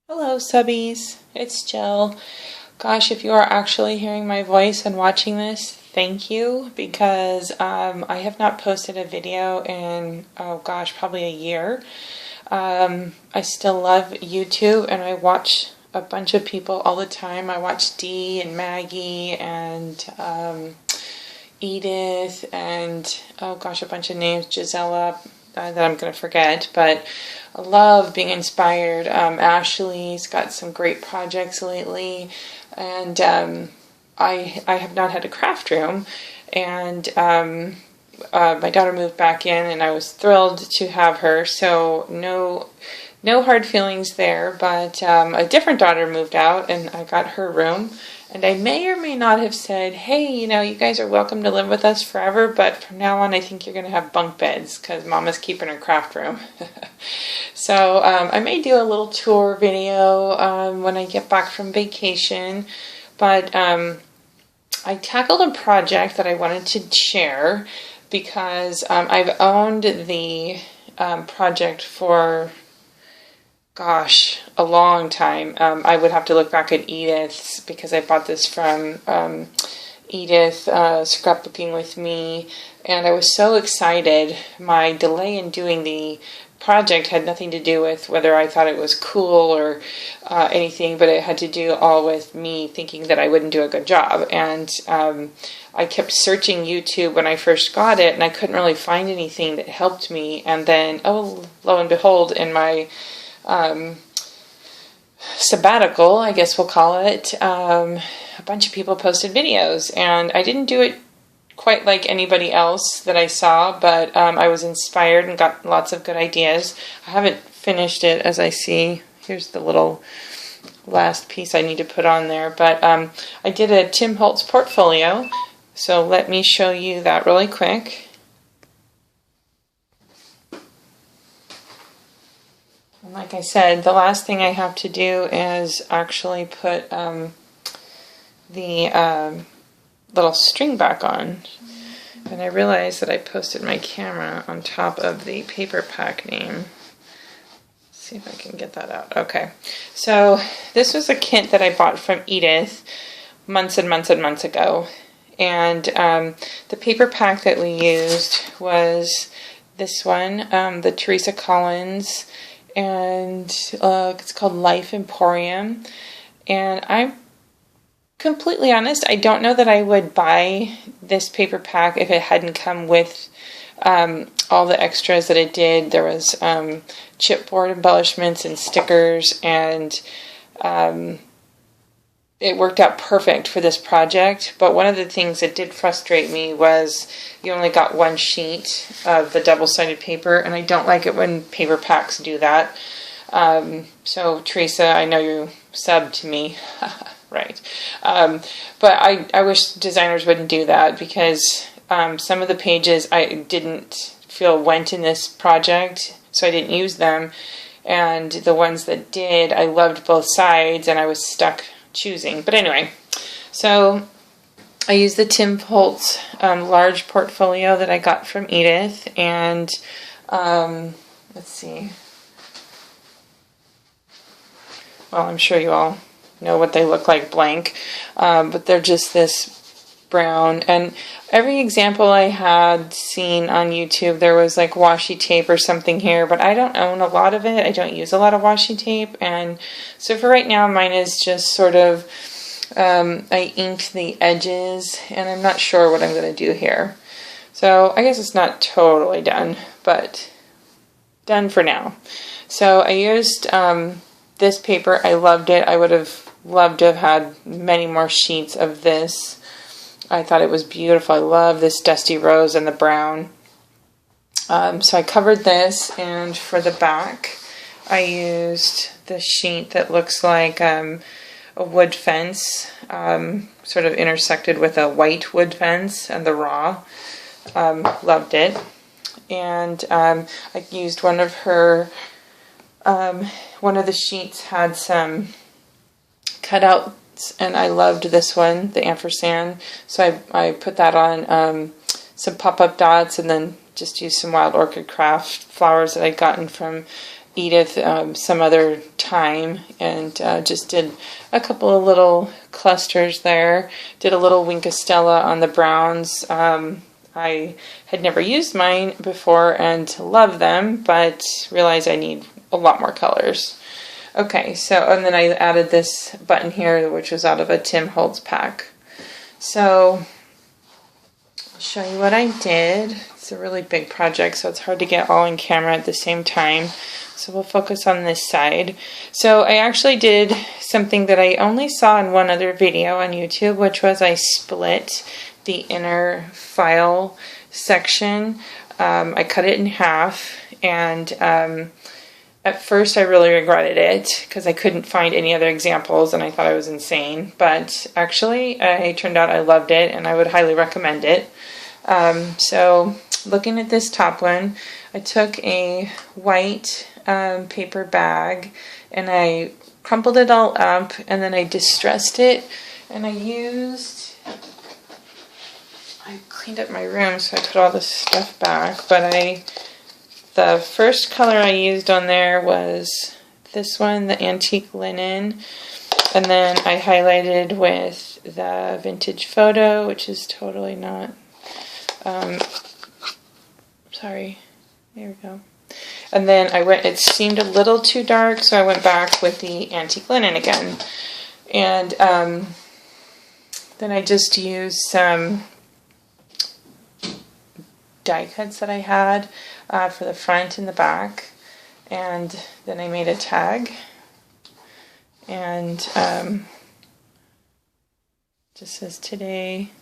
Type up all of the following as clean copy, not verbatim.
Hello, subbies. It's Jill. Gosh, if you are actually hearing my voice and watching this, thank you because I have not posted a video in, oh gosh, probably a year. I still love YouTube and I watch a bunch of people all the time. I watch Dee and Maggie and Edith and, oh gosh, a bunch of names, Gisela, that I'm going to forget, but I love being inspired. Ashley's got some great projects lately, and I have not had a craft room, and my daughter moved back in, and I was thrilled to have her, so no hard feelings there, but a different daughter moved out, and I got her room. And I may or may not have said, hey, you guys are welcome to live with us forever, but from now on I think you're going to have bunk beds because Mama's keeping her craft room. So I may do a little tour video when I get back from vacation, but I tackled a project that I wanted to share because I've owned the project for a long time. I would have to look back at Edith's because I bought this from Edith, Scrapbooking with Me, and I was so excited. My delay in doing the project had nothing to do with whether I thought it was cool or anything, but it had to do all with me thinking that I wouldn't do a good job. And I kept searching YouTube when I first got it, and I couldn't really find anything that helped me. And then, lo and behold, in my sabbatical, I guess we'll call it, a bunch of people posted videos, and I didn't do it quite like anybody else that I saw, but I was inspired and got lots of good ideas. I haven't finished it, as I see. Here's the little last piece I need to put on there, but I did a Tim Holtz portfolio, so let me show you that really quick. Like I said, the last thing I have to do is actually put the little string back on. And I realized that I posted my camera on top of the paper pack name. Let's see if I can get that out. Okay, so this was a kit that I bought from Edith months and months and months ago. And the paper pack that we used was this one, the Teresa Collins, and it's called Life Emporium. And I'm completely honest, I don't know that I would buy this paper pack if it hadn't come with all the extras that it did. There was chipboard embellishments and stickers, and it worked out perfect for this project. But one of the things that did frustrate me was you only got one sheet of the double-sided paper, and I don't like it when paper packs do that. So Teresa, I know you subbed to me, right? But I wish designers wouldn't do that because some of the pages I didn't feel went in this project, so I didn't use them. And the ones that did, I loved both sides, and I was stuck choosing. But anyway, so I used the Tim Holtz large portfolio that I got from Edith, and let's see. Well, I'm sure you all know what they look like blank, but they're just this brown. And every example I had seen on YouTube, there was like washi tape or something here, but I don't own a lot of it. I don't use a lot of washi tape, and so for right now, mine is just sort of, I inked the edges, and I'm not sure what I'm going to do here. So I guess it's not totally done, but done for now. So I used this paper. I loved it. I would have loved to have had many more sheets of this. I thought it was beautiful. I love this dusty rose and the brown. So I covered this, and for the back, I used the sheet that looks like a wood fence, sort of intersected with a white wood fence and the raw. Loved it. And I used one of her, one of the sheets had some cutout, and I loved this one, the ampersand, so I put that on some pop-up dots, and then just used some wild orchid craft flowers that I'd gotten from Edith some other time, and just did a couple of little clusters there. Did a little Wink of Stella on the browns. I had never used mine before and love them, but realized I need a lot more colors. Okay, so, and then I added this button here, which was out of a Tim Holtz pack. So, I'll show you what I did. It's a really big project, so it's hard to get all in camera at the same time. So we'll focus on this side. So I actually did something that I only saw in one other video on YouTube, which was I split the inner file section. I cut it in half, and at first I really regretted it because I couldn't find any other examples and I thought I was insane. But actually, it turned out I loved it and I would highly recommend it. So looking at this top one, I took a white paper bag and I crumpled it all up, and then I distressed it, and I cleaned up my room, so I put all this stuff back, but the first color I used on there was this one, the antique linen, and then I highlighted with the vintage photo, which is totally not, sorry, there we go. And then it seemed a little too dark, so I went back with the antique linen again. And then I just used some die cuts that I had for the front and the back, and then I made a tag, and just says today.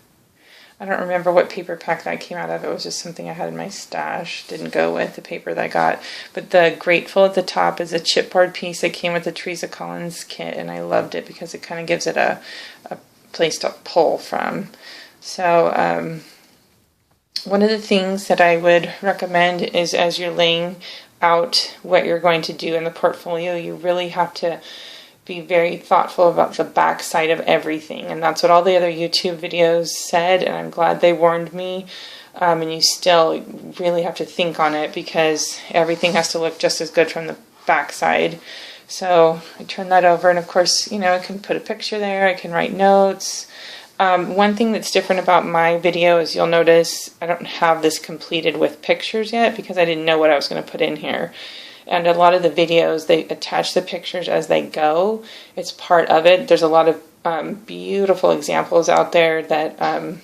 I don't remember what paper pack that came out of. It was just something I had in my stash. Didn't go with the paper that I got. But the Grateful at the top is a chipboard piece that came with the Teresa Collins kit, and I loved it because it kind of gives it a place to pull from. So one of the things that I would recommend is, as you're laying out what you're going to do in the portfolio, you really have to be very thoughtful about the back side of everything. And that's what all the other YouTube videos said, and I'm glad they warned me. And you still really have to think on it because everything has to look just as good from the back side. So I turn that over, and of course, I can put a picture there, I can write notes. One thing that's different about my video is you'll notice I don't have this completed with pictures yet because I didn't know what I was going to put in here. And a lot of the videos, they attach the pictures as they go. It's part of it. There's a lot of beautiful examples out there that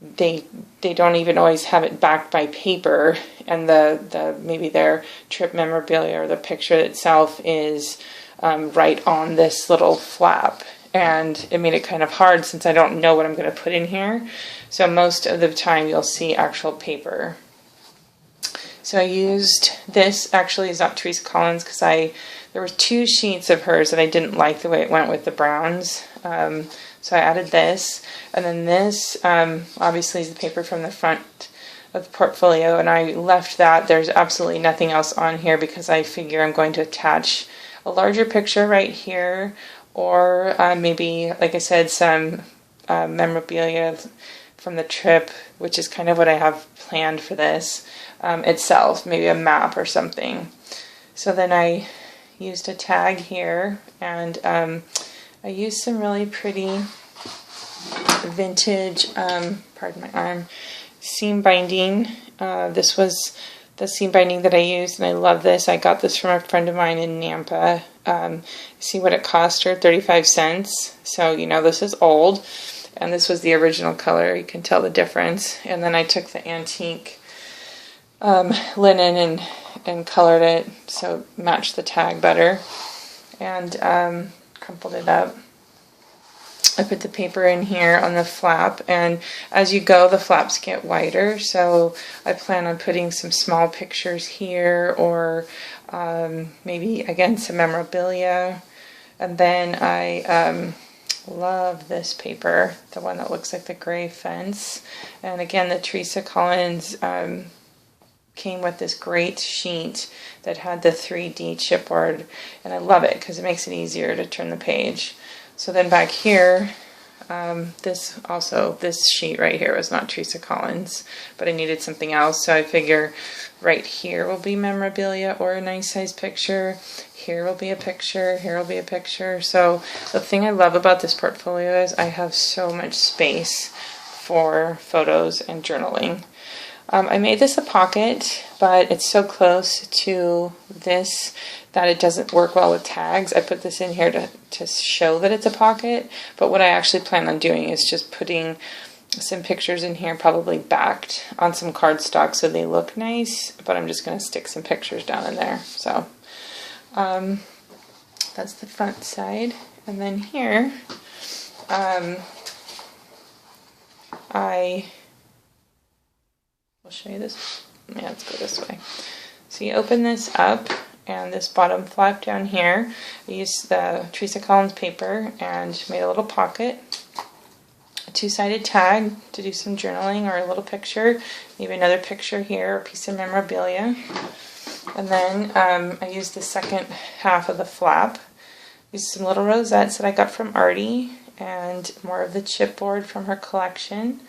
they don't even always have it backed by paper, and the maybe their trip memorabilia or the picture itself is right on this little flap. And it made it kind of hard since I don't know what I'm going to put in here. So most of the time you'll see actual paper. So I used this, actually is not Teresa Collins, because there were 2 sheets of hers that I didn't like the way it went with the browns. So I added this, and then this obviously is the paper from the front of the portfolio, and I left that. There's absolutely nothing else on here because I figure I'm going to attach a larger picture right here, or maybe, like I said, some memorabilia from the trip, which is kind of what I have planned for this itself, maybe a map or something. So then I used a tag here, and I used some really pretty vintage, pardon my arm, seam binding. This was the seam binding that I used, and I love this. I got this from a friend of mine in Nampa. See what it cost her, 35 cents. So, this is old. And this was the original color. You can tell the difference. And then I took the antique linen and colored it so it matched the tag better. And crumpled it up. I put the paper in here on the flap, and as you go, the flaps get wider, so I plan on putting some small pictures here, or maybe, again, some memorabilia. And then I love this paper, the one that looks like the gray fence. And again, the Teresa Collins came with this great sheet that had the 3D chipboard, and I love it because it makes it easier to turn the page. So then back here, This sheet right here was not Teresa Collins, but I needed something else, so I figure right here will be memorabilia or a nice size picture. Here will be a picture, here will be a picture. So the thing I love about this portfolio is I have so much space for photos and journaling. I made this a pocket, but it's so close to this that it doesn't work well with tags. I put this in here to show that it's a pocket, but what I actually plan on doing is just putting some pictures in here, probably backed on some cardstock so they look nice, but I'm just going to stick some pictures down in there. So that's the front side. And then here, I'll show you this. Yeah, let's go this way. So you open this up, and this bottom flap down here, I used the Teresa Collins paper and made a little pocket, a two-sided tag to do some journaling or a little picture, maybe another picture here, a piece of memorabilia. And then I used the second half of the flap, used some little rosettes that I got from Artie and more of the chipboard from her collection.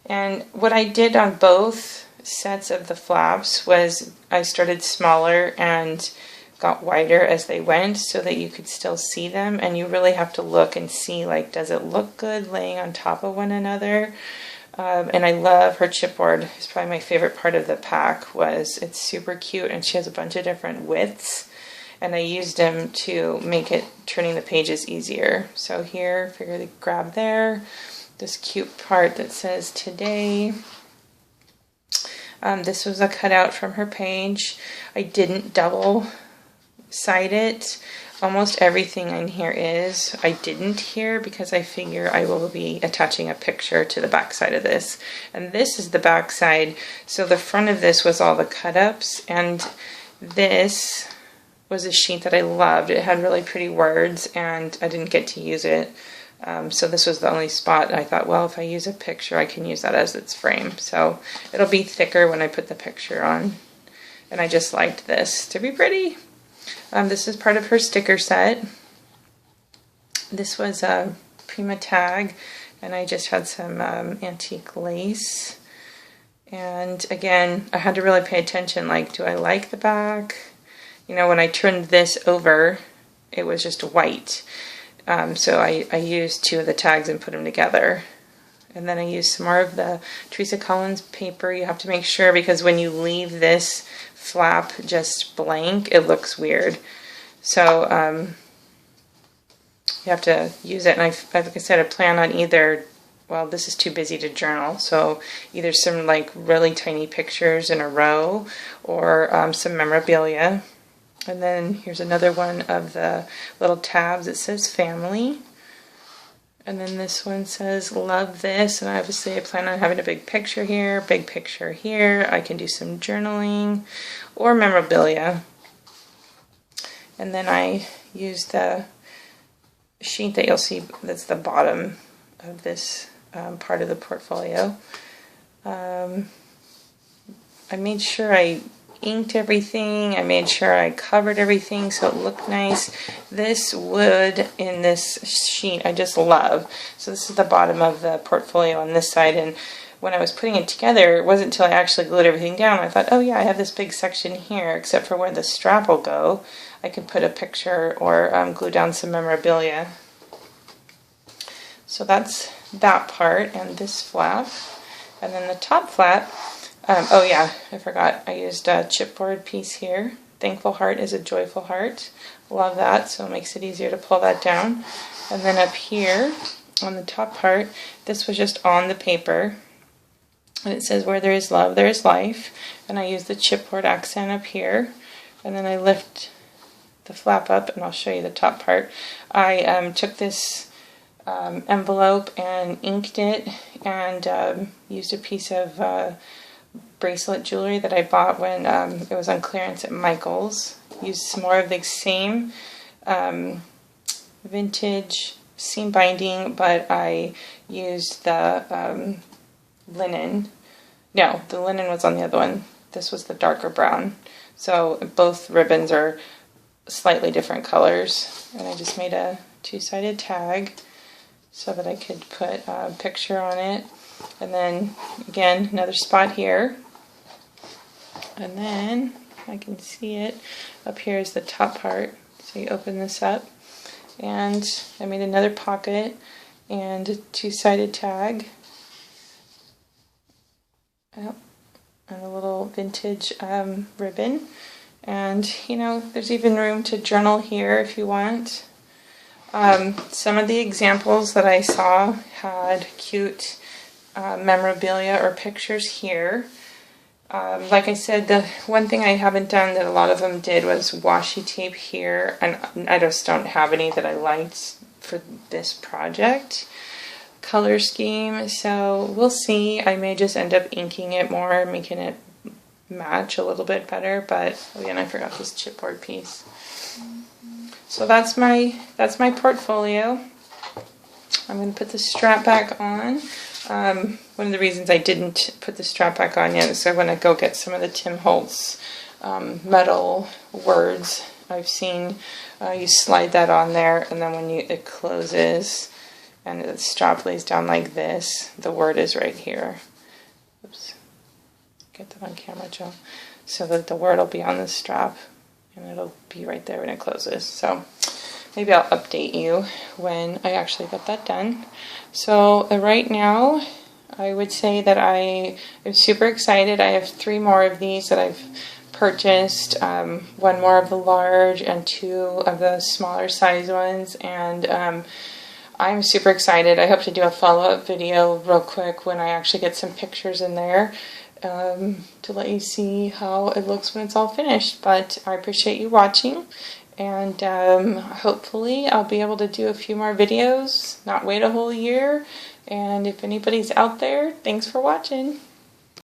And what I did on both sets of the flaps was I started smaller and got wider as they went so that you could still see them, and you really have to look and see, like, does it look good laying on top of one another? And I love her chipboard. It's probably my favorite part of the pack. It's super cute, and she has a bunch of different widths, and I used them to make it turning the pages easier. So here, figure to grab there. This cute part that says today. This was a cutout from her page. I didn't double side it. Almost everything in here is. I didn't here because I figure I will be attaching a picture to the back side of this. And this is the back side. So the front of this was all the cut-ups, and this was a sheet that I loved. It had really pretty words, and I didn't get to use it. So this was the only spot I thought, well, if I use a picture, I can use that as its frame. So it'll be thicker when I put the picture on. And I just liked this to be pretty. This is part of her sticker set. This was a Prima tag, and I just had some antique lace. And again, I had to really pay attention, like, do I like the back? You know, when I turned this over, it was just white. So I used two of the tags and put them together. And then I used some more of the Teresa Collins paper. You have to make sure, because when you leave this flap just blank, it looks weird. So you have to use it. And like I said, I plan on either, well, this is too busy to journal, so either some like really tiny pictures in a row or some memorabilia. And then here's another one of the little tabs. It says family. And then this one says love this. And obviously I plan on having a big picture here, big picture here. I can do some journaling or memorabilia. And then I used the sheet that you'll see that's the bottom of this part of the portfolio. I made sure I inked everything. I made sure I covered everything so it looked nice. This wood in this sheet I just love. So this is the bottom of the portfolio on this side, and when I was putting it together, it wasn't until I actually glued everything down I thought, oh yeah, I have this big section here, except for where the strap will go. I could put a picture or glue down some memorabilia. So that's that part and this flap. And then the top flap, oh yeah, I forgot. I used a chipboard piece here. Thankful heart is a joyful heart. Love that, so it makes it easier to pull that down. And then up here on the top part, this was just on the paper. And it says, where there is love, there is life. And I use the chipboard accent up here. And then I lift the flap up, and I'll show you the top part. I took this envelope and inked it, and used a piece of bracelet jewelry that I bought when it was on clearance at Michael's. Used some more of the same vintage seam binding, but I used the linen. No, the linen was on the other one. This was the darker brown. So both ribbons are slightly different colors. And I just made a two-sided tag. so that I could put a picture on it. And then again, another spot here. And then I can see it up here is the top part. So you open this up, and I made another pocket and a two-sided tag. Yep. And a little vintage ribbon. And you know, there's even room to journal here if you want. Some of the examples that I saw had cute memorabilia or pictures here. Like I said, the one thing I haven't done that a lot of them did was washi tape here, and I just don't have any that I liked for this project color scheme, so we'll see. I may just end up inking it more, making it match a little bit better, but again, I forgot this chipboard piece. So that's my portfolio. I'm going to put the strap back on. One of the reasons I didn't put the strap back on yet is I want to go get some of the Tim Holtz metal words I've seen. You slide that on there, and then when it closes and the strap lays down like this, the word is right here. Oops. Get that on camera, Joe. So that the word will be on the strap, and it'll be right there when it closes. So maybe I'll update you when I actually get that done. So right now, I would say that I am super excited. I have 3 more of these that I've purchased, 1 more of the large and 2 of the smaller size ones, and I'm super excited. I hope to do a follow-up video real quick when I actually get some pictures in there to let you see how it looks when it's all finished. But I appreciate you watching, and hopefully I'll be able to do a few more videos, not wait a whole year. And if anybody's out there, thanks for watching.